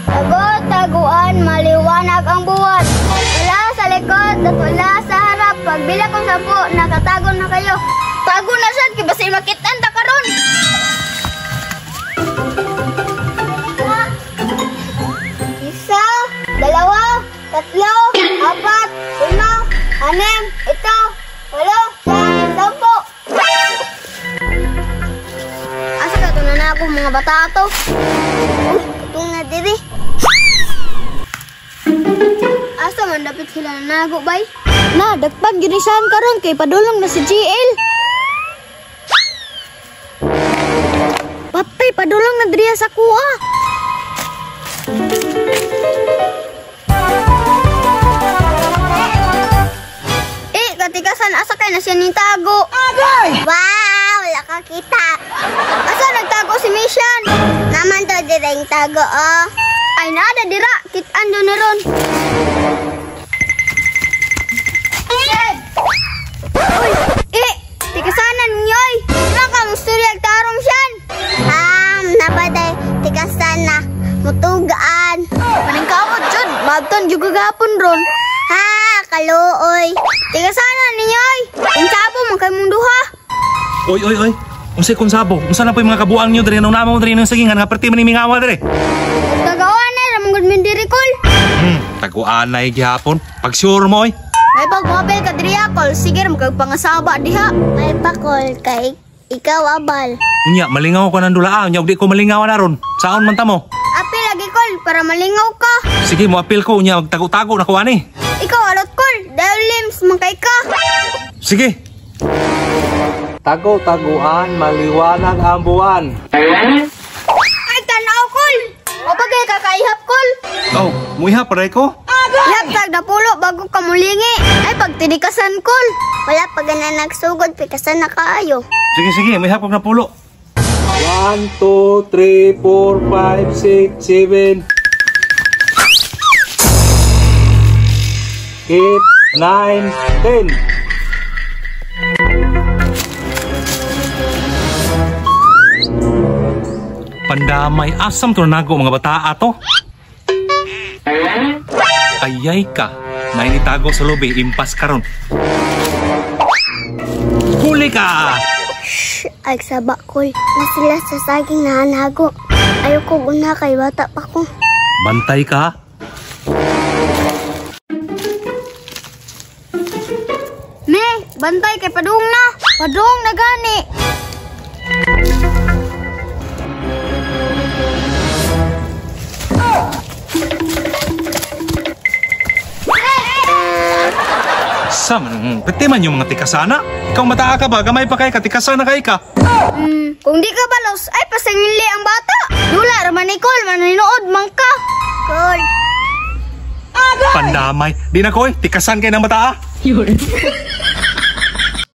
Tago-taguan, maliwanag ang buwan. Wala sa likod at wala sa harap. Pagbila kong 10, nakatago na kayo. Tago na siya, kibasay makitan ta karon. Isa, dalawa, tatlo, apat, 5, 6, 7, 8, 9, 10. Asa ka ito na ako mga bata to? Uy, itong na diri. Asa man dapat sila nago bay? Na, dagpag ginisahan karon kay padulong na si GL. Patay, padulong na diriya sa kuha. Katikasan, asa kay na siya ning tago? Agay! Wow, wala ka kita. Asa nagtago si Mission? Naman to direng tago, oh. Ay, naada dira. Kitaan doon na ron. Uy, tikasanan ninyoy. Wala ka mong storyag tarong siyan. Napaday, tikasan na. Mutugaan. Maning kamot, Jud. Mabton, juga gapon ron. Kaluoy. Tikasanan ninyoy. Ang sabo, magkay mong duha. Oy. Unsay kung sabo? Unsa na po yung mga kabuang nyo diri? Nung naman mo diri ng sagingan, nga perti manimingawa diri. Tagawan na, ramang good min diri, Kol. Taguan na gihapon. Pag sure mo, oy. May pag-mobile ka diri, Kol. Sige, magkagpangasaba diha. May pa, Kol, kay ikaw, abal. Unya, malingaw ko ng dula. Unya, di ko malingaw na ron. Saan man ta mo? Apil lagi, Kol, para malingaw ka. Sige, mo apil ko. Unya, magtago-tago na ko, ani. Ikaw, alot, Kol. Dahil limbs, mangkay ka. Sige. Tago-taguan, maliwanag ang buwan. Ay, tanaw, Kol. O bagay kakaihap, Kol. Oh, muiha paray ko? Ihap tag na pulo bago ka mulingi. Ay, pagtidikasan, Kol. Wala pag na nagsugod, pikasan na kaayo. Sige, muiha pag napulo. 1, 2, 3, 4, 5, 6, 7 8, 9, 10. Pandamay, asam to nago mga bata ato. Ayay ka, nainitago sa lobe, impas karon. Huli ka! Shhh, ay saba, Kol. Na sila sa saging nahanago. Ayoko guna kay bata pa ko. Bantay ka. Me, bantay kay Padung na. Padung na gani. Sam, pati man yung mga tikasana. Ikaw mataa ka ba? Gamay pa kay katikasana kay ka. Kung di ka balos, ay pasangili ang bata. Dula, raman ni Kol, maninood man ka. Kol. Pandamay. Di na ko tikasan kay ng mataa.